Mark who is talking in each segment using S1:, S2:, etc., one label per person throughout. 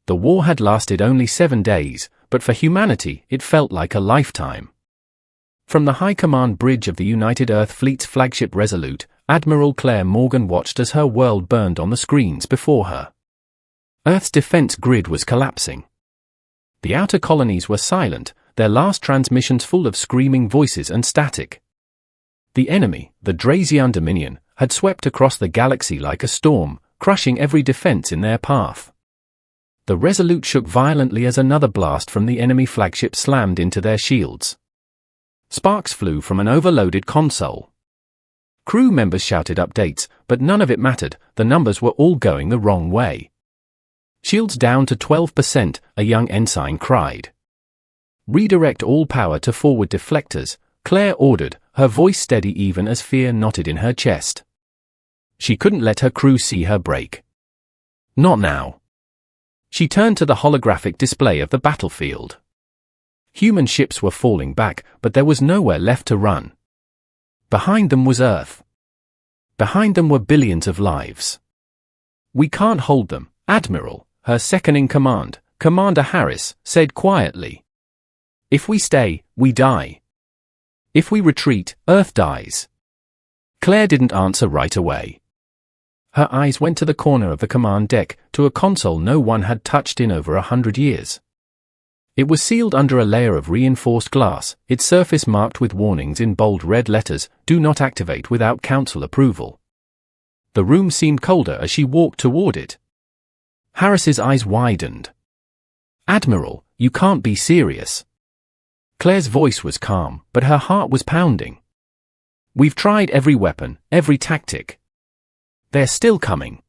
S1: The war had lasted only 7 days, but for humanity it felt like a lifetime. From the High Command Bridge of the United Earth Fleet's flagship Resolute, Admiral Claire Morgan watched as her world burned on the screens before her. Earth's defense grid was collapsing. The outer colonies were silent, their last transmissions full of screaming voices and static. The enemy, the Drazian Dominion, had swept across the galaxy like a storm, crushing every defense in their path. The Resolute shook violently as another blast from the enemy flagship slammed into their shields. Sparks flew from an overloaded console. Crew members shouted updates, but none of it mattered, the numbers were all going the wrong way. Shields down to 12%, a young ensign cried. Redirect all power to forward deflectors, Claire ordered, her voice steady even as fear knotted in her chest. She couldn't let her crew see her break. Not now. She turned to the holographic display of the battlefield. Human ships were falling back, but there was nowhere left to run. Behind them was Earth. Behind them were billions of lives. "We can't hold them," Admiral, her second-in-command, Commander Harris, said quietly. "If we stay, we die. If we retreat, Earth dies." Claire didn't answer right away. Her eyes went to the corner of the command deck, to a console no one had touched in over 100 years. It was sealed under a layer of reinforced glass, its surface marked with warnings in bold red letters, "Do not activate without council approval." The room seemed colder as she walked toward it. Harris's eyes widened. "Admiral, you can't be serious." Claire's voice was calm, but her heart was pounding. "We've tried every weapon, every tactic. They're still coming.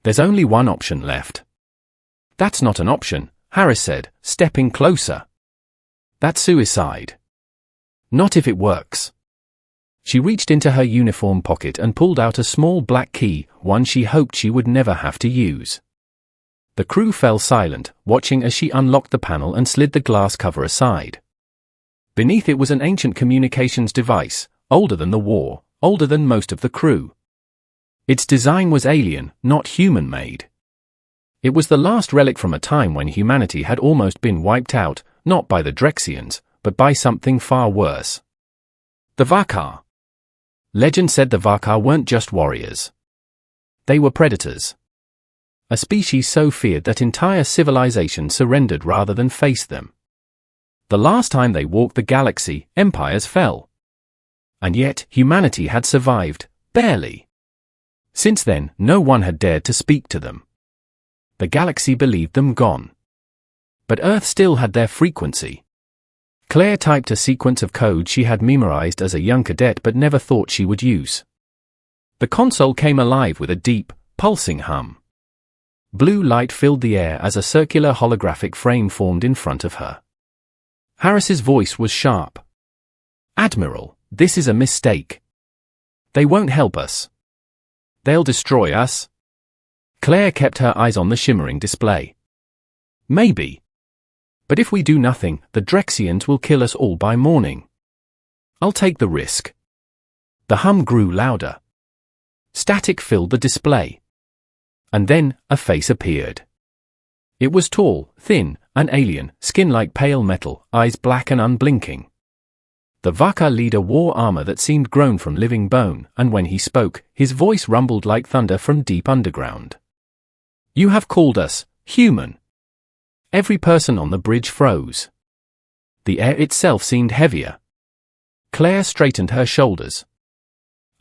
S1: There's only one option left." "That's not an option," Harris said, stepping closer. "That's suicide. Not if it works." She reached into her uniform pocket and pulled out a small black key, one she hoped she would never have to use. The crew fell silent, watching as she unlocked the panel and slid the glass cover aside. Beneath it was an ancient communications device, older than the war, older than most of the crew. Its design was alien, not human-made. It was the last relic from a time when humanity had almost been wiped out, not by the Drexians, but by something far worse. The Vakar. Legend said the Vakar weren't just warriors. They were predators. A species so feared that entire civilizations surrendered rather than face them. The last time they walked the galaxy, empires fell. And yet, humanity had survived, barely. Since then, no one had dared to speak to them. The galaxy believed them gone. But Earth still had their frequency. Claire typed a sequence of code she had memorized as a young cadet but never thought she would use. The console came alive with a deep, pulsing hum. Blue light filled the air as a circular holographic frame formed in front of her. Harris's voice was sharp. "Admiral, this is a mistake. They won't help us. They'll destroy us." Claire kept her eyes on the shimmering display. "Maybe. But if we do nothing, the Drexians will kill us all by morning. I'll take the risk." The hum grew louder. Static filled the display. And then, a face appeared. It was tall, thin, an alien, skin like pale metal, eyes black and unblinking. The Vakar leader wore armor that seemed grown from living bone, and when he spoke, his voice rumbled like thunder from deep underground. "You have called us human." Every person on the bridge froze. The air itself seemed heavier. Claire straightened her shoulders.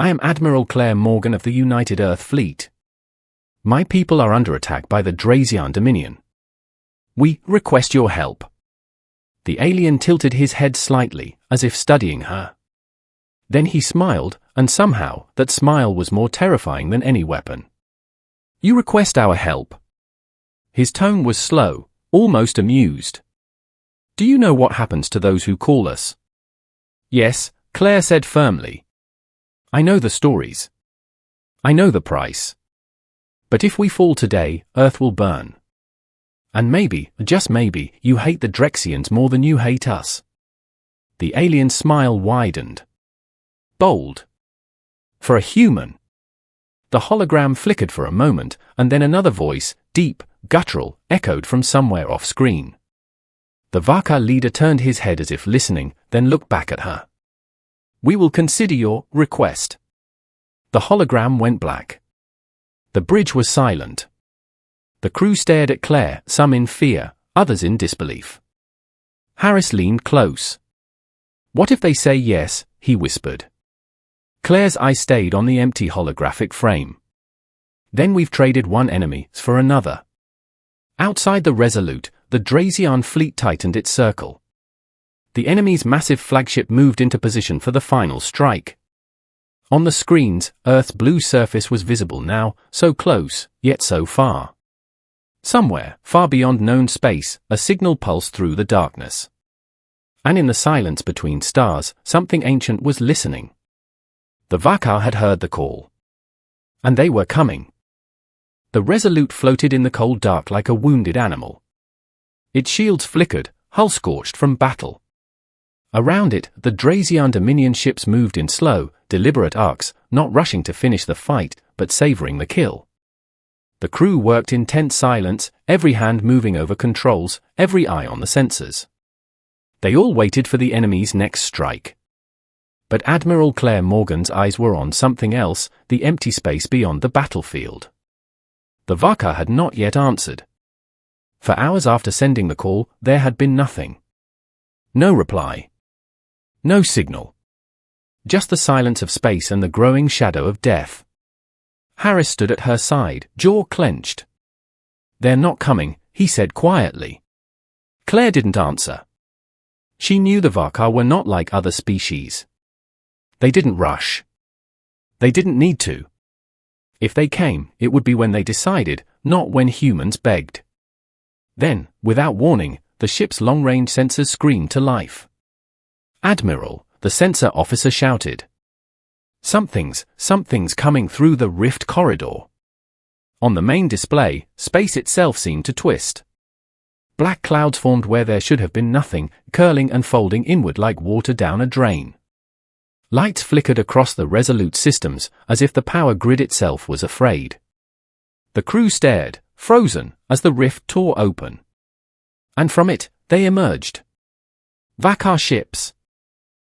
S1: "I am Admiral Claire Morgan of the United Earth Fleet. My people are under attack by the Drazian Dominion. We request your help." The alien tilted his head slightly, as if studying her. Then he smiled, and somehow, that smile was more terrifying than any weapon. "You request our help?" His tone was slow, almost amused. "Do you know what happens to those who call us?" "Yes," Claire said firmly. "I know the stories. I know the price. But if we fall today, Earth will burn. And maybe, just maybe, you hate the Drexians more than you hate us." The alien's smile widened. Bold. For a human. The hologram flickered for a moment, and then another voice, deep, guttural, echoed from somewhere off-screen. The Vakar leader turned his head as if listening, then looked back at her. "We will consider your request." The hologram went black. The bridge was silent. The crew stared at Claire, some in fear, others in disbelief. Harris leaned close. "What if they say yes?" he whispered. Claire's eyes stayed on the empty holographic frame. "Then we've traded one enemy for another." Outside the Resolute, the Drazion fleet tightened its circle. The enemy's massive flagship moved into position for the final strike. On the screens, Earth's blue surface was visible now, so close, yet so far. Somewhere, far beyond known space, a signal pulsed through the darkness. And in the silence between stars, something ancient was listening. The Vakar had heard the call. And they were coming. The Resolute floated in the cold dark like a wounded animal. Its shields flickered, hull scorched from battle. Around it, the Drazion Dominion ships moved in slow, deliberate arcs, not rushing to finish the fight, but savoring the kill. The crew worked in tense silence, every hand moving over controls, every eye on the sensors. They all waited for the enemy's next strike. But Admiral Claire Morgan's eyes were on something else, the empty space beyond the battlefield. The Vakar had not yet answered. For hours after sending the call, there had been nothing. No reply. No signal. Just the silence of space and the growing shadow of death. Harris stood at her side, jaw clenched. "They're not coming," he said quietly. Claire didn't answer. She knew the Vakar were not like other species. They didn't rush. They didn't need to. If they came, it would be when they decided, not when humans begged. Then, without warning, the ship's long-range sensors screamed to life. "Admiral," the sensor officer shouted. Something's coming through the rift corridor." On the main display, space itself seemed to twist. Black clouds formed where there should have been nothing, curling and folding inward like water down a drain. Lights flickered across the Resolute systems, as if the power grid itself was afraid. The crew stared, frozen, as the rift tore open. And from it, they emerged. Vakar ships.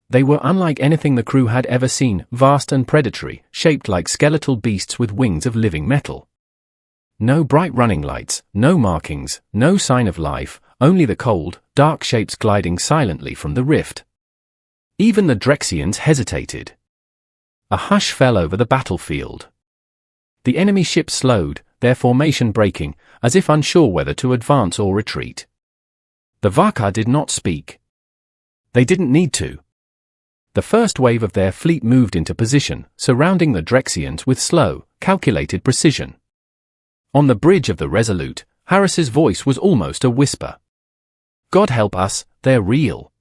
S1: They were unlike anything the crew had ever seen, vast and predatory, shaped like skeletal beasts with wings of living metal. No bright running lights, no markings, no sign of life, only the cold, dark shapes gliding silently from the rift. Even the Drexians hesitated. A hush fell over the battlefield. The enemy ships slowed, their formation breaking, as if unsure whether to advance or retreat. The Vakar did not speak. They didn't need to. The first wave of their fleet moved into position, surrounding the Drexians with slow, calculated precision. On the bridge of the Resolute, Harris's voice was almost a whisper. "God help us, they're real."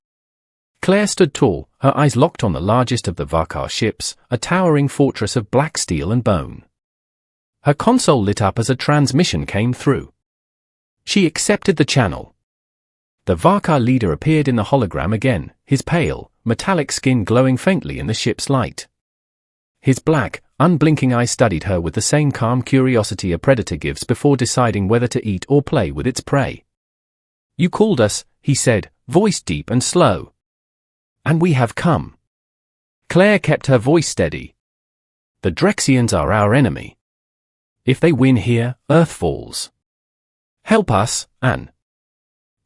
S1: Claire stood tall, her eyes locked on the largest of the Vakar ships, a towering fortress of black steel and bone. Her console lit up as a transmission came through. She accepted the channel. The Vakar leader appeared in the hologram again, his pale, metallic skin glowing faintly in the ship's light. His black, unblinking eyes studied her with the same calm curiosity a predator gives before deciding whether to eat or play with its prey. "You called us," he said, voice deep and slow. "And we have come." Claire kept her voice steady. "The Drexians are our enemy. If they win here, Earth falls. Help us, Anne."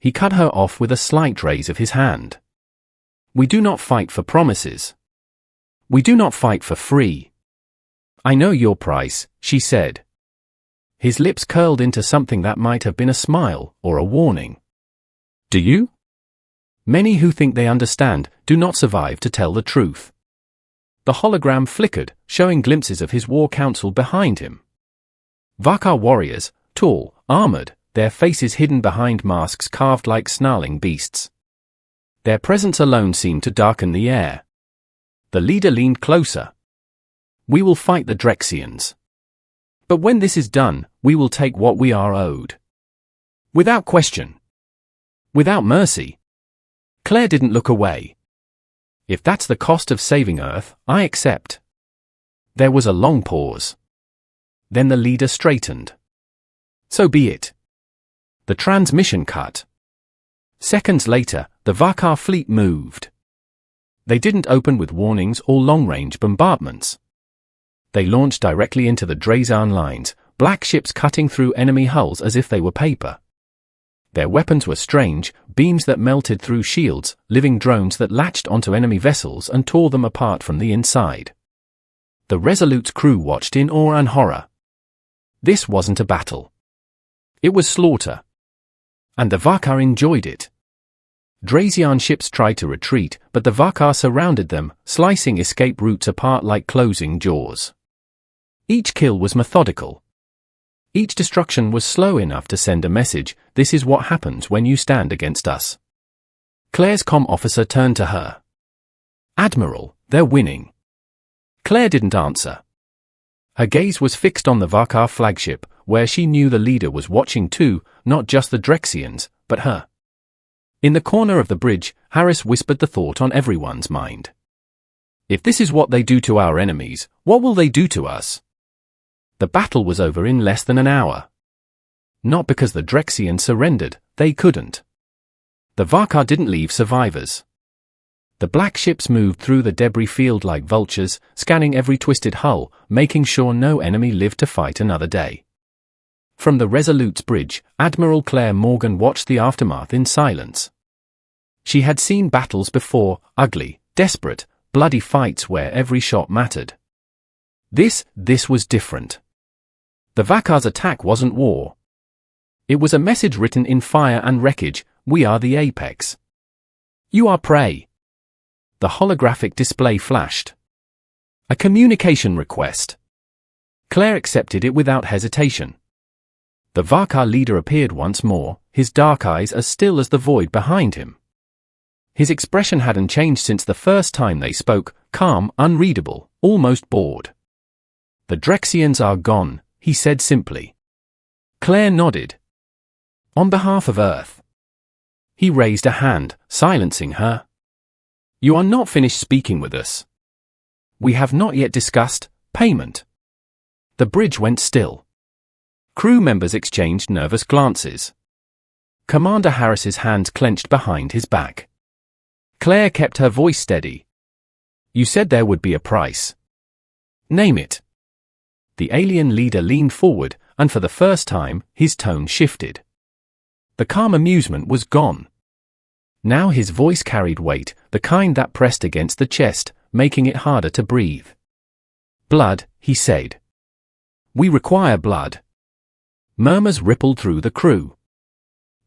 S1: He cut her off with a slight raise of his hand. "We do not fight for promises. We do not fight for free." "I know your price," she said. His lips curled into something that might have been a smile or a warning. "Do you?" Many who think they understand do not survive to tell the truth. The hologram flickered, showing glimpses of his war council behind him. Vakar warriors, tall, armored, their faces hidden behind masks carved like snarling beasts. Their presence alone seemed to darken the air. The leader leaned closer. "We will fight the Drexians. But when this is done, we will take what we are owed. Without question. Without mercy." Claire didn't look away. "If that's the cost of saving Earth, I accept." There was a long pause. Then the leader straightened. So be it. The transmission cut. Seconds later, the Vakar fleet moved. They didn't open with warnings or long-range bombardments. They launched directly into the Drazan lines, black ships cutting through enemy hulls as if they were paper. Their weapons were strange, beams that melted through shields, living drones that latched onto enemy vessels and tore them apart from the inside. The Resolute's crew watched in awe and horror. This wasn't a battle. It was slaughter. And the Vakar enjoyed it. Drazian ships tried to retreat, but the Vakar surrounded them, slicing escape routes apart like closing jaws. Each kill was methodical. Each destruction was slow enough to send a message: this is what happens when you stand against us. Claire's comm officer turned to her. Admiral, they're winning. Claire didn't answer. Her gaze was fixed on the Vakar flagship, where she knew the leader was watching too, not just the Drexians, but her. In the corner of the bridge, Harris whispered the thought on everyone's mind. If this is what they do to our enemies, what will they do to us? The battle was over in less than an hour. Not because the Drexians surrendered, they couldn't. The Vakar didn't leave survivors. The black ships moved through the debris field like vultures, scanning every twisted hull, making sure no enemy lived to fight another day. From the Resolute's bridge, Admiral Claire Morgan watched the aftermath in silence. She had seen battles before, ugly, desperate, bloody fights where every shot mattered. This was different. The Vakar's attack wasn't war. It was a message written in fire and wreckage: we are the apex. You are prey. The holographic display flashed. A communication request. Claire accepted it without hesitation. The Vakar leader appeared once more, his dark eyes as still as the void behind him. His expression hadn't changed since the first time they spoke, calm, unreadable, almost bored. The Drexians are gone, he said simply. Claire nodded. On behalf of Earth. He raised a hand, silencing her. You are not finished speaking with us. We have not yet discussed payment. The bridge went still. Crew members exchanged nervous glances. Commander Harris's hands clenched behind his back. Claire kept her voice steady. You said there would be a price. Name it. The alien leader leaned forward, and for the first time, his tone shifted. The calm amusement was gone. Now his voice carried weight, the kind that pressed against the chest, making it harder to breathe. Blood, he said. We require blood. Murmurs rippled through the crew.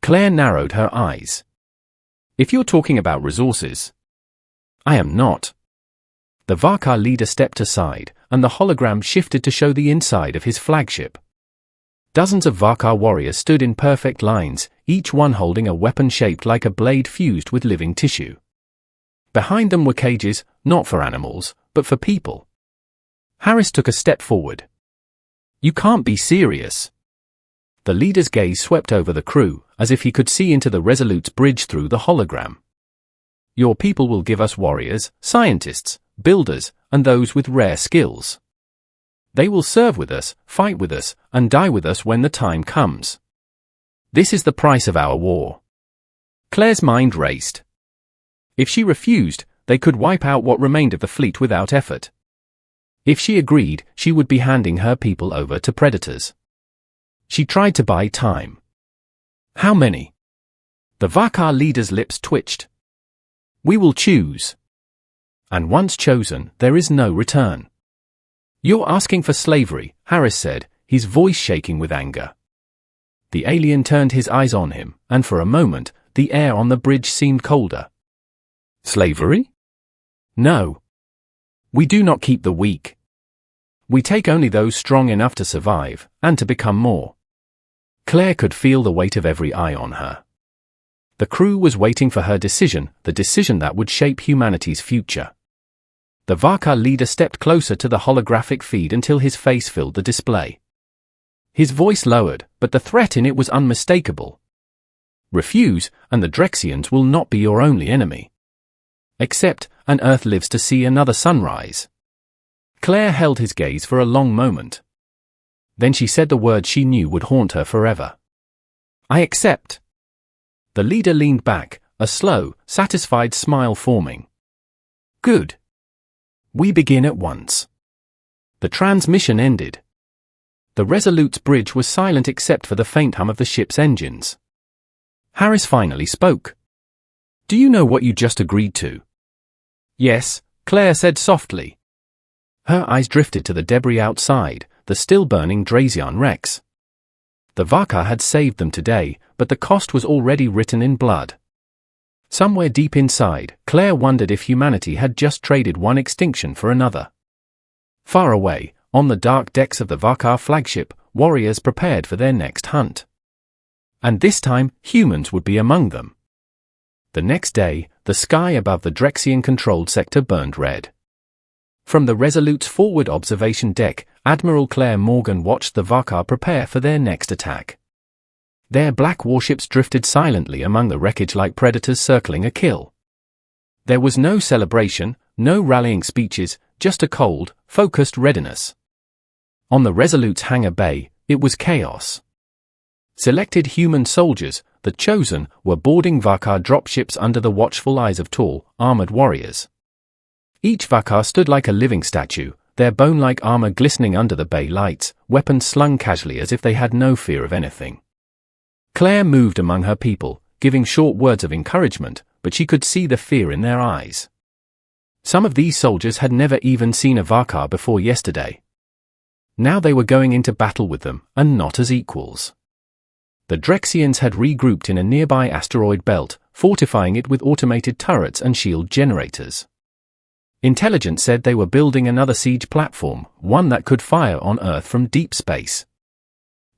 S1: Claire narrowed her eyes. If you're talking about resources. I am not. The Vakar leader stepped aside, and the hologram shifted to show the inside of his flagship. Dozens of Vakar warriors stood in perfect lines, each one holding a weapon shaped like a blade fused with living tissue. Behind them were cages, not for animals, but for people. Harris took a step forward. You can't be serious. The leader's gaze swept over the crew, as if he could see into the Resolute's bridge through the hologram. Your people will give us warriors, scientists, builders, and those with rare skills. They will serve with us, fight with us, and die with us when the time comes. This is the price of our war. Claire's mind raced. If she refused, they could wipe out what remained of the fleet without effort. If she agreed, she would be handing her people over to predators. She tried to buy time. How many? The Vakar leader's lips twitched. We will choose. And once chosen, there is no return. You're asking for slavery, Harris said, his voice shaking with anger. The alien turned his eyes on him, and for a moment, the air on the bridge seemed colder. Slavery? No. We do not keep the weak. We take only those strong enough to survive, and to become more. Claire could feel the weight of every eye on her. The crew was waiting for her decision, the decision that would shape humanity's future. The Vakar leader stepped closer to the holographic feed until his face filled the display. His voice lowered, but the threat in it was unmistakable. Refuse, and the Drexians will not be your only enemy. Accept, and Earth lives to see another sunrise. Claire held his gaze for a long moment. Then she said the word she knew would haunt her forever. "I accept." The leader leaned back, a slow, satisfied smile forming. "Good. We begin at once." The transmission ended. The Resolute's bridge was silent except for the faint hum of the ship's engines. Harris finally spoke. "Do you know what you just agreed to?" "Yes," Claire said softly. Her eyes drifted to the debris outside, the still-burning Drazian wrecks. The Vakar had saved them today, but the cost was already written in blood. Somewhere deep inside, Claire wondered if humanity had just traded one extinction for another. Far away, on the dark decks of the Vakar flagship, warriors prepared for their next hunt. And this time, humans would be among them. The next day, the sky above the Drexian-controlled sector burned red. From the Resolute's forward observation deck, Admiral Claire Morgan watched the Vakar prepare for their next attack. Their black warships drifted silently among the wreckage like predators circling a kill. There was no celebration, no rallying speeches, just a cold, focused readiness. On the Resolute's hangar bay, it was chaos. Selected human soldiers, the chosen, were boarding Vakar dropships under the watchful eyes of tall, armored warriors. Each Vakar stood like a living statue, their bone-like armor glistening under the bay lights, weapons slung casually as if they had no fear of anything. Claire moved among her people, giving short words of encouragement, but she could see the fear in their eyes. Some of these soldiers had never even seen a Vakar before yesterday. Now they were going into battle with them, and not as equals. The Drexians had regrouped in a nearby asteroid belt, fortifying it with automated turrets and shield generators. Intelligence said they were building another siege platform, one that could fire on Earth from deep space.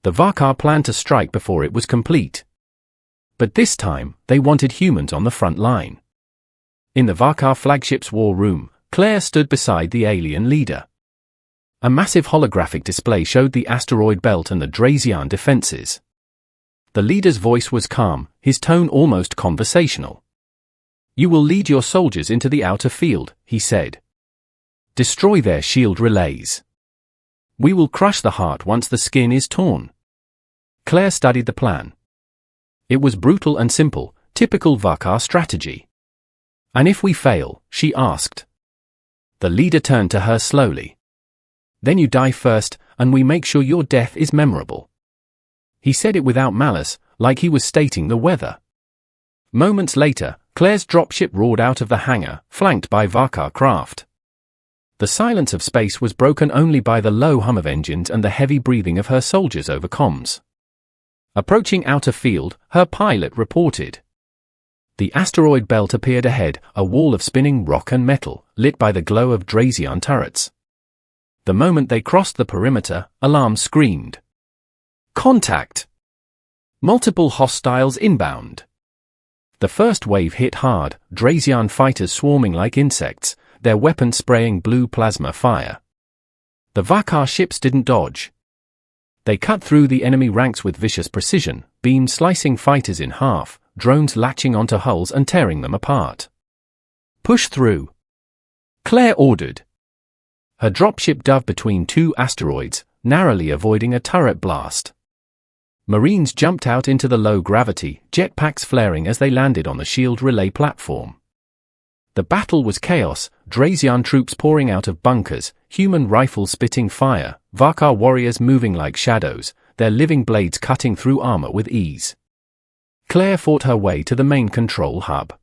S1: The Vakar planned to strike before it was complete. But this time, they wanted humans on the front line. In the Vakar flagship's war room, Claire stood beside the alien leader. A massive holographic display showed the asteroid belt and the Drazian defenses. The leader's voice was calm, his tone almost conversational. "You will lead your soldiers into the outer field," he said. "Destroy their shield relays. We will crush the heart once the skin is torn." Claire studied the plan. It was brutal and simple, typical Vakar strategy. "And if we fail?" she asked. The leader turned to her slowly. "Then you die first, and we make sure your death is memorable." He said it without malice, like he was stating the weather. Moments later, Claire's dropship roared out of the hangar, flanked by Vakar craft. The silence of space was broken only by the low hum of engines and the heavy breathing of her soldiers over comms. Approaching outer field, her pilot reported. The asteroid belt appeared ahead, a wall of spinning rock and metal, lit by the glow of Drazian turrets. The moment they crossed the perimeter, alarms screamed. "Contact! Multiple hostiles inbound." The first wave hit hard, Drazian fighters swarming like insects, their weapons spraying blue plasma fire. The Vakar ships didn't dodge. They cut through the enemy ranks with vicious precision, beams slicing fighters in half, drones latching onto hulls and tearing them apart. "Push through," Claire ordered. Her dropship dove between two asteroids, narrowly avoiding a turret blast. Marines jumped out into the low gravity, jetpacks flaring as they landed on the shield relay platform. The battle was chaos, Drazian troops pouring out of bunkers, human rifles spitting fire, Vakar warriors moving like shadows, their living blades cutting through armor with ease. Claire fought her way to the main control hub.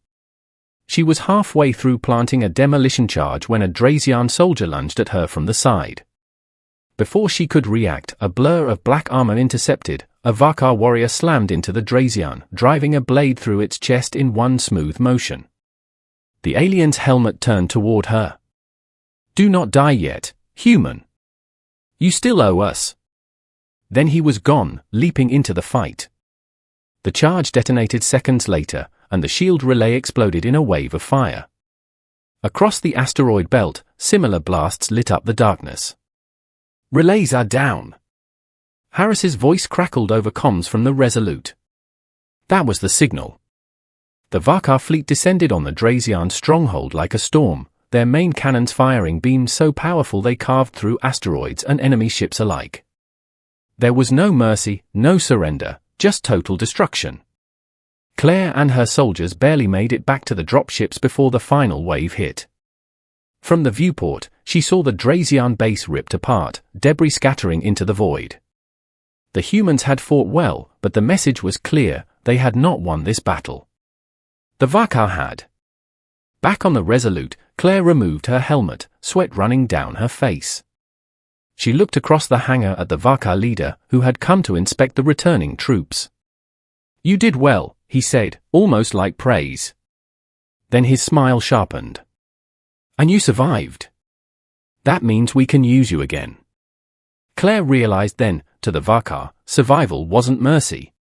S1: She was halfway through planting a demolition charge when a Drazian soldier lunged at her from the side. Before she could react, a blur of black armor intercepted. A Vakar warrior slammed into the Drazian, driving a blade through its chest in one smooth motion. The alien's helmet turned toward her. "Do not die yet, human. You still owe us." Then he was gone, leaping into the fight. The charge detonated seconds later, and the shield relay exploded in a wave of fire. Across the asteroid belt, similar blasts lit up the darkness. "Relays are down." Harris's voice crackled over comms from the Resolute. That was the signal. The Vakar fleet descended on the Drazian stronghold like a storm, their main cannons firing beams so powerful they carved through asteroids and enemy ships alike. There was no mercy, no surrender, just total destruction. Claire and her soldiers barely made it back to the dropships before the final wave hit. From the viewport, she saw the Drazian base ripped apart, debris scattering into the void. The humans had fought well, but the message was clear: they had not won this battle. The Vakar had. Back on the Resolute, Claire removed her helmet, sweat running down her face. She looked across the hangar at the Vakar leader, who had come to inspect the returning troops. "You did well," he said, almost like praise. Then his smile sharpened. "And you survived. That means we can use you again." Claire realized then, to the Vakar, survival wasn't mercy.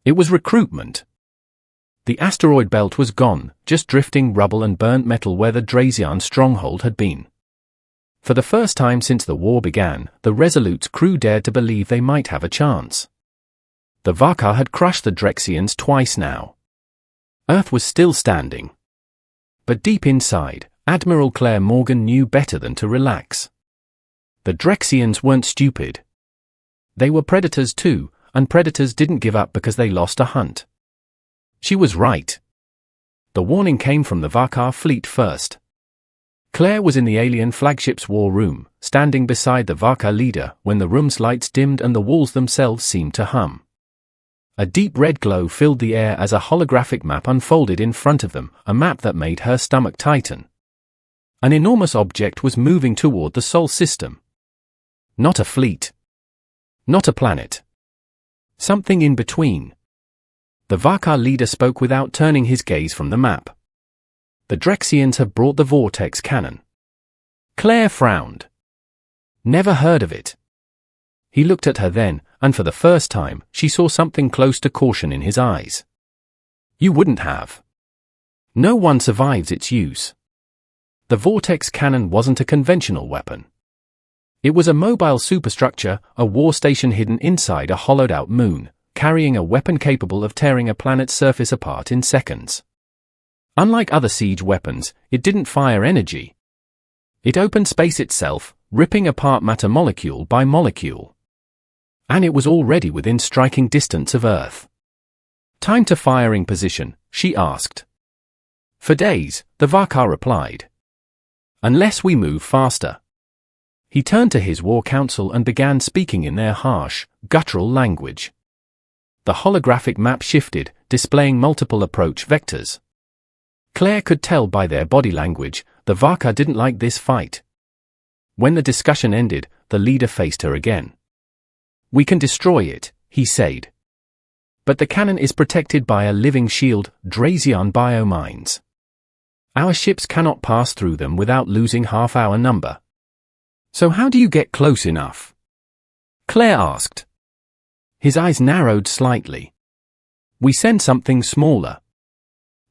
S1: It was recruitment. The asteroid belt was gone, just drifting rubble and burnt metal where the Drazian stronghold had been. For the first time since the war began, the Resolute's crew dared to believe they might have a chance. The Vakar had crushed the Drexians twice now. Earth was still standing. But deep inside, Admiral Claire Morgan knew better than to relax. The Drexians weren't stupid. They were predators too, and predators didn't give up because they lost a hunt. She was right. The warning came from the Vakar fleet first. Claire was in the alien flagship's war room, standing beside the Vakar leader, when the room's lights dimmed and the walls themselves seemed to hum. A deep red glow filled the air as a holographic map unfolded in front of them, a map that made her stomach tighten. An enormous object was moving toward the Sol system. Not a fleet. Not a planet. Something in between. The Vakar leader spoke without turning his gaze from the map. The Drexians have brought the vortex cannon. Claire frowned. Never heard of it. He looked at her then, and for the first time, she saw something close to caution in his eyes. You wouldn't have. No one survives its use. The vortex cannon wasn't a conventional weapon. It was a mobile superstructure, a war station hidden inside a hollowed-out moon, carrying a weapon capable of tearing a planet's surface apart in seconds. Unlike other siege weapons, it didn't fire energy. It opened space itself, ripping apart matter molecule by molecule. And it was already within striking distance of Earth. "Time to firing position," she asked. "For days," the Vakar replied. "Unless we move faster." He turned to his war council and began speaking in their harsh, guttural language. The holographic map shifted, displaying multiple approach vectors. Claire could tell by their body language, the Vakar didn't like this fight. When the discussion ended, the leader faced her again. "We can destroy it," he said. "But the cannon is protected by a living shield, Drazian biomines. Our ships cannot pass through them without losing half our number. So how do you get close enough?" Claire asked. His eyes narrowed slightly. "We send something smaller.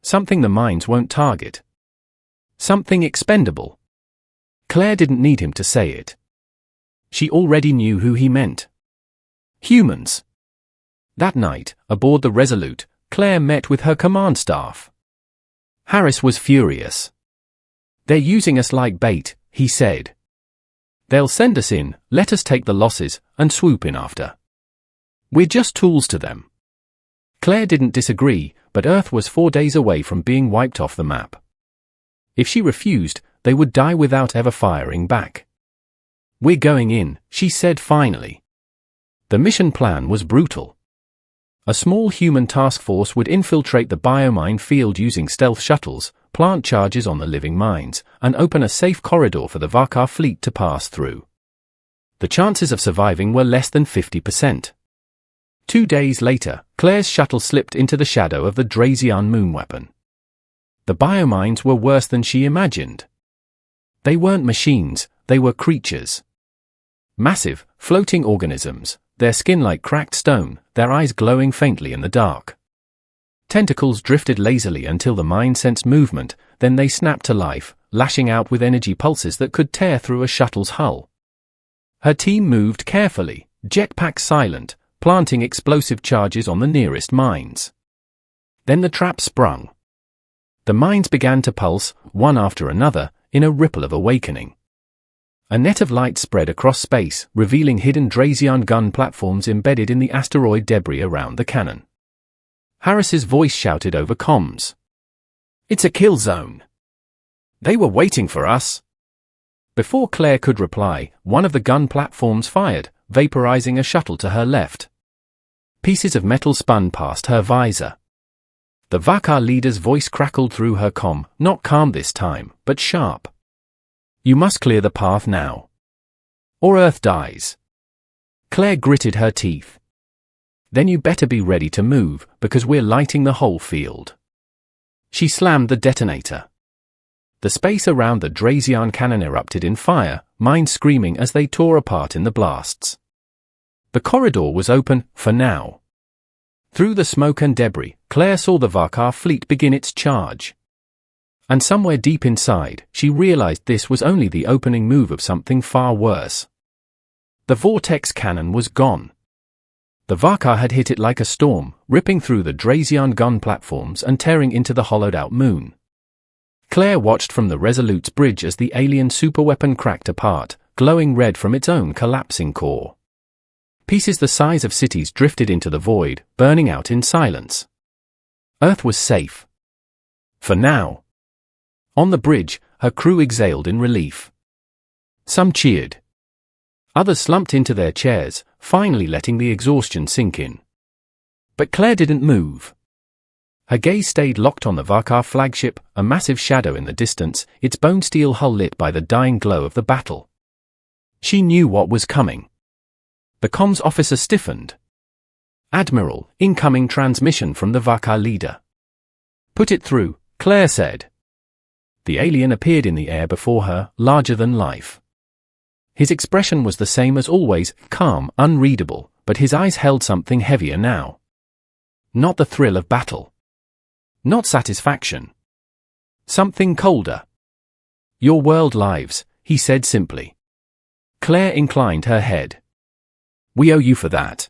S1: Something the mines won't target. Something expendable." Claire didn't need him to say it. She already knew who he meant. Humans. That night, aboard the Resolute, Claire met with her command staff. Harris was furious. "They're using us like bait," he said. "They'll send us in, let us take the losses, and swoop in after. We're just tools to them." Claire didn't disagree, but Earth was 4 days away from being wiped off the map. If she refused, they would die without ever firing back. "We're going in," she said finally. The mission plan was brutal. A small human task force would infiltrate the biomine field using stealth shuttles, plant charges on the living mines, and open a safe corridor for the Vakar fleet to pass through. The chances of surviving were less than 50%. 2 days later, Claire's shuttle slipped into the shadow of the Drazian moon weapon. The biomines were worse than she imagined. They weren't machines, they were creatures. Massive, floating organisms, their skin like cracked stone, their eyes glowing faintly in the dark. Tentacles drifted lazily until the mine sensed movement, then they snapped to life, lashing out with energy pulses that could tear through a shuttle's hull. Her team moved carefully, jetpack silent, planting explosive charges on the nearest mines. Then the trap sprung. The mines began to pulse, one after another, in a ripple of awakening. A net of light spread across space, revealing hidden Drazion gun platforms embedded in the asteroid debris around the cannon. Harris's voice shouted over comms. "It's a kill zone. They were waiting for us." Before Claire could reply, one of the gun platforms fired, vaporizing a shuttle to her left. Pieces of metal spun past her visor. The Vakar leader's voice crackled through her comm, not calm this time, but sharp. "You must clear the path now, or Earth dies." Claire gritted her teeth. "Then you better be ready to move, because we're lighting the whole field." She slammed the detonator. The space around the Drazion cannon erupted in fire, mines screaming as they tore apart in the blasts. The corridor was open, for now. Through the smoke and debris, Claire saw the Vakar fleet begin its charge. And somewhere deep inside, she realized this was only the opening move of something far worse. The vortex cannon was gone. The Vakar had hit it like a storm, ripping through the Drazion gun platforms and tearing into the hollowed-out moon. Claire watched from the Resolute's bridge as the alien superweapon cracked apart, glowing red from its own collapsing core. Pieces the size of cities drifted into the void, burning out in silence. Earth was safe. For now. On the bridge, her crew exhaled in relief. Some cheered. Others slumped into their chairs, finally letting the exhaustion sink in. But Claire didn't move. Her gaze stayed locked on the Vakar flagship, a massive shadow in the distance, its bone steel hull lit by the dying glow of the battle. She knew what was coming. The comms officer stiffened. "Admiral, incoming transmission from the Vakar leader." "Put it through," Claire said. The alien appeared in the air before her, larger than life. His expression was the same as always, calm, unreadable, but his eyes held something heavier now. Not the thrill of battle. Not satisfaction. Something colder. "Your world lives," he said simply. Claire inclined her head. "We owe you for that."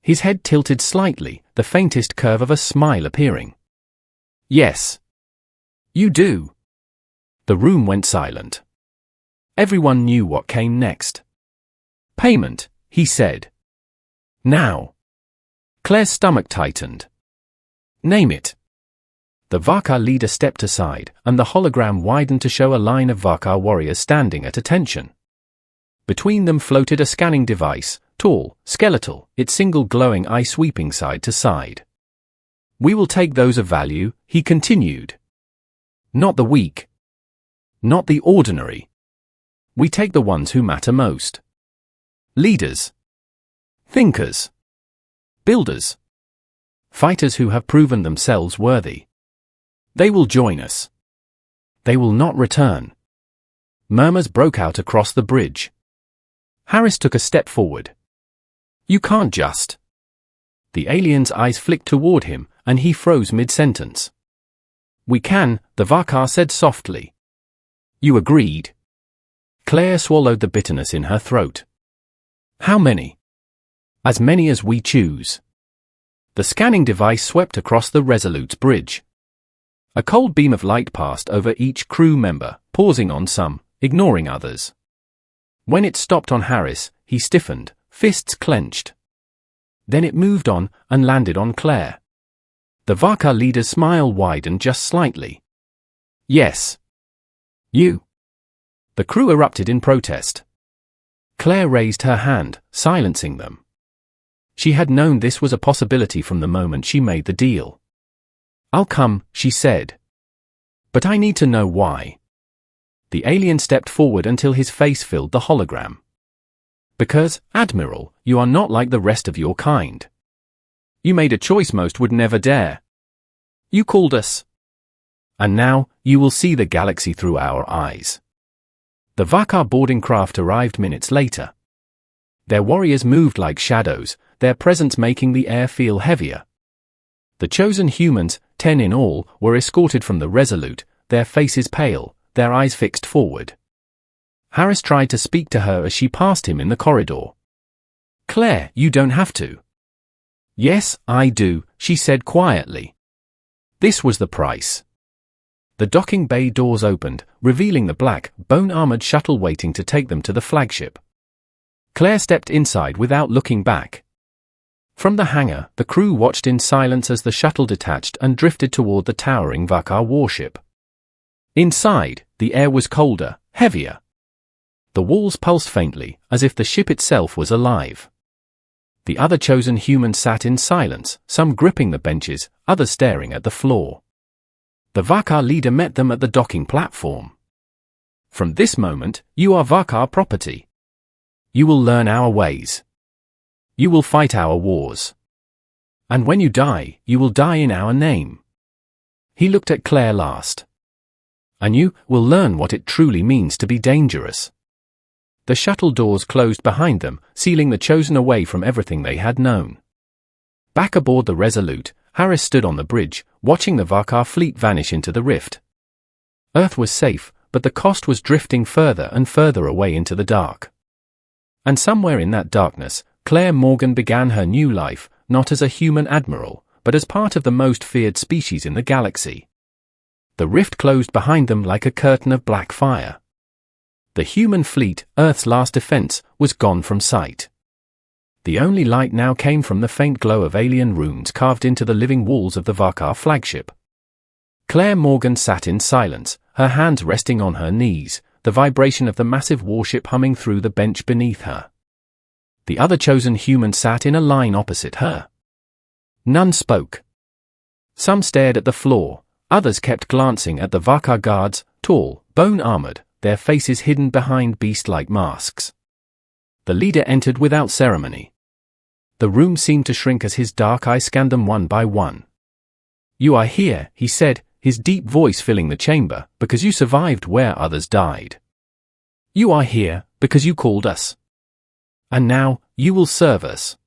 S1: His head tilted slightly, the faintest curve of a smile appearing. "Yes. You do." The room went silent. Everyone knew what came next. "Payment," he said. "Now." Claire's stomach tightened. "Name it." The Vakar leader stepped aside, and the hologram widened to show a line of Vakar warriors standing at attention. Between them floated a scanning device, tall, skeletal, its single glowing eye sweeping side to side. "We will take those of value," he continued. "Not the weak. Not the ordinary. We take the ones who matter most. Leaders. Thinkers. Builders. Fighters who have proven themselves worthy. They will join us. They will not return." Murmurs broke out across the bridge. Harris took a step forward. "You can't just." The alien's eyes flicked toward him, and he froze mid-sentence. "We can," the Vakar said softly. "You agreed." Claire swallowed the bitterness in her throat. "How many?" "As many as we choose." The scanning device swept across the Resolute's bridge. A cold beam of light passed over each crew member, pausing on some, ignoring others. When it stopped on Harris, he stiffened, fists clenched. Then it moved on, and landed on Claire. The Vakar leader's smile widened just slightly. "Yes. You." The crew erupted in protest. Claire raised her hand, silencing them. She had known this was a possibility from the moment she made the deal. "I'll come," she said. "But I need to know why." The alien stepped forward until his face filled the hologram. "Because, Admiral, you are not like the rest of your kind. You made a choice most would never dare. You called us. And now, you will see the galaxy through our eyes." The Vakar boarding craft arrived minutes later. Their warriors moved like shadows, their presence making the air feel heavier. The chosen humans, 10 in all, were escorted from the Resolute, their faces pale, their eyes fixed forward. Harris tried to speak to her as she passed him in the corridor. "Claire, you don't have to." "Yes, I do," she said quietly. This was the price. The docking bay doors opened, revealing the black, bone-armored shuttle waiting to take them to the flagship. Claire stepped inside without looking back. From the hangar, the crew watched in silence as the shuttle detached and drifted toward the towering Vakar warship. Inside, the air was colder, heavier. The walls pulsed faintly, as if the ship itself was alive. The other chosen humans sat in silence, some gripping the benches, others staring at the floor. The Vakar leader met them at the docking platform. From this moment, you are Vakar property. You will learn our ways. You will fight our wars. And when you die, you will die in our name. He looked at Claire last. And you will learn what it truly means to be dangerous. The shuttle doors closed behind them, sealing the chosen away from everything they had known. Back aboard the Resolute, Harris stood on the bridge, watching the Vakar fleet vanish into the rift. Earth was safe, but the cost was drifting further and further away into the dark. And somewhere in that darkness, Claire Morgan began her new life, not as a human admiral, but as part of the most feared species in the galaxy. The rift closed behind them like a curtain of black fire. The human fleet, Earth's last defense, was gone from sight. The only light now came from the faint glow of alien runes carved into the living walls of the Vakar flagship. Claire Morgan sat in silence, her hands resting on her knees, the vibration of the massive warship humming through the bench beneath her. The other chosen humans sat in a line opposite her. None spoke. Some stared at the floor, others kept glancing at the Vakar guards, tall, bone-armored, their faces hidden behind beast-like masks. The leader entered without ceremony. The room seemed to shrink as his dark eye scanned them one by one. "You are here," he said, his deep voice filling the chamber, "because you survived where others died. You are here because you called us. And now, you will serve us."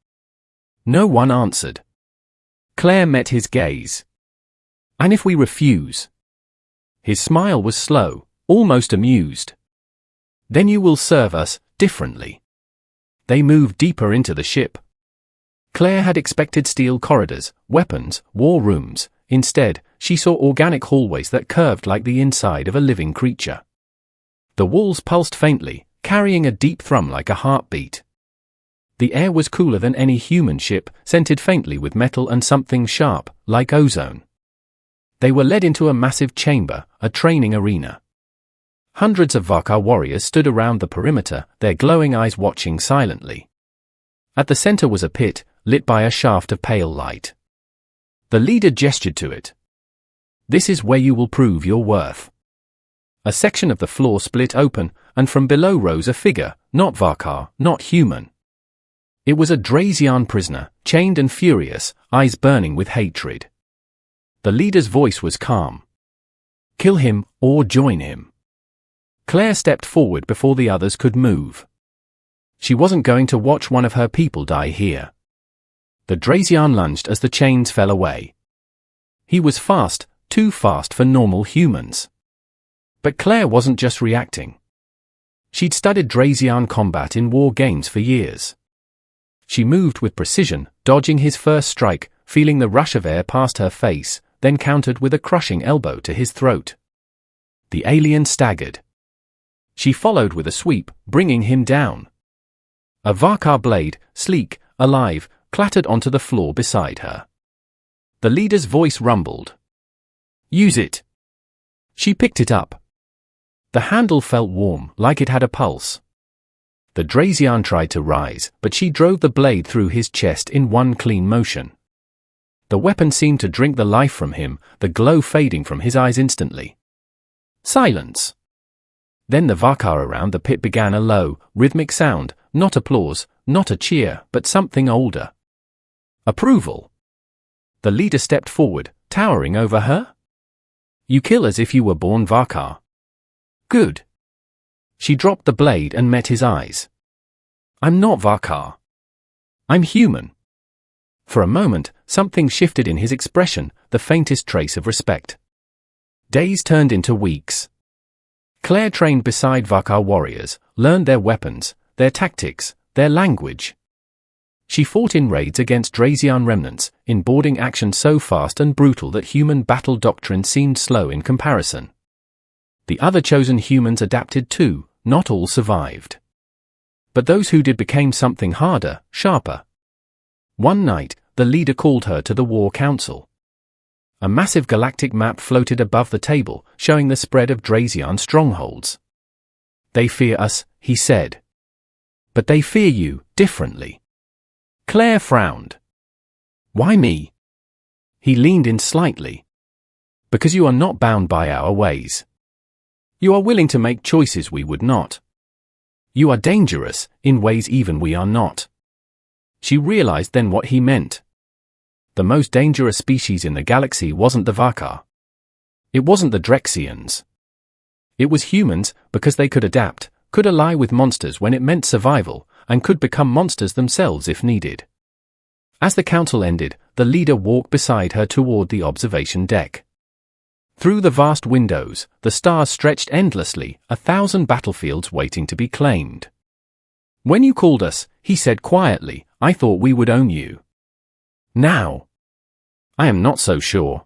S1: No one answered. Claire met his gaze. "And if we refuse?" His smile was slow, almost amused. "Then you will serve us differently." They moved deeper into the ship. Claire had expected steel corridors, weapons, war rooms. Instead, she saw organic hallways that curved like the inside of a living creature. The walls pulsed faintly, carrying a deep thrum like a heartbeat. The air was cooler than any human ship, scented faintly with metal and something sharp, like ozone. They were led into a massive chamber, a training arena. Hundreds of Vakar warriors stood around the perimeter, their glowing eyes watching silently. At the center was a pit, lit by a shaft of pale light. The leader gestured to it. "This is where you will prove your worth." A section of the floor split open, and from below rose a figure, not Vakar, not human. It was a Drazian prisoner, chained and furious, eyes burning with hatred. The leader's voice was calm. "Kill him, or join him." Claire stepped forward before the others could move. She wasn't going to watch one of her people die here. The Drazian lunged as the chains fell away. He was fast, too fast for normal humans. But Claire wasn't just reacting. She'd studied Drazian combat in war games for years. She moved with precision, dodging his first strike, feeling the rush of air past her face, then countered with a crushing elbow to his throat. The alien staggered. She followed with a sweep, bringing him down. A Vakar blade, sleek, alive, clattered onto the floor beside her. The leader's voice rumbled. "Use it." She picked it up. The handle felt warm, like it had a pulse. The Drazian tried to rise, but she drove the blade through his chest in one clean motion. The weapon seemed to drink the life from him, the glow fading from his eyes instantly. Silence. Then the Vakar around the pit began a low, rhythmic sound, not applause, not a cheer, but something older. Approval. The leader stepped forward, towering over her. "You kill as if you were born Vakar." "Good." She dropped the blade and met his eyes. "I'm not Vakar. I'm human." For a moment, something shifted in his expression, the faintest trace of respect. Days turned into weeks. Claire trained beside Vakar warriors, learned their weapons, their tactics, their language. She fought in raids against Drazian remnants, in boarding action so fast and brutal that human battle doctrine seemed slow in comparison. The other chosen humans adapted too, not all survived. But those who did became something harder, sharper. One night, the leader called her to the War Council. A massive galactic map floated above the table, showing the spread of Drazian strongholds. "They fear us," he said. "But they fear you, differently." Claire frowned. "Why me?" He leaned in slightly. "Because you are not bound by our ways. You are willing to make choices we would not. You are dangerous, in ways even we are not." She realized then what he meant. The most dangerous species in the galaxy wasn't the Vakar. It wasn't the Drexians. It was humans, because they could adapt, could ally with monsters when it meant survival, and could become monsters themselves if needed. As the council ended, the leader walked beside her toward the observation deck. Through the vast windows, the stars stretched endlessly, 1,000 battlefields waiting to be claimed. "When you called us," he said quietly, "I thought we would own you. Now, I am not so sure."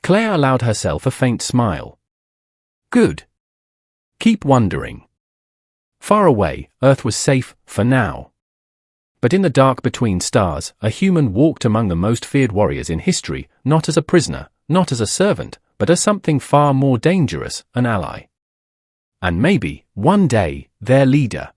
S1: Claire allowed herself a faint smile. "Good. Keep wondering." Far away, Earth was safe, for now. But in the dark between stars, a human walked among the most feared warriors in history, not as a prisoner, not as a servant, but as something far more dangerous, an ally. And maybe, one day, their leader.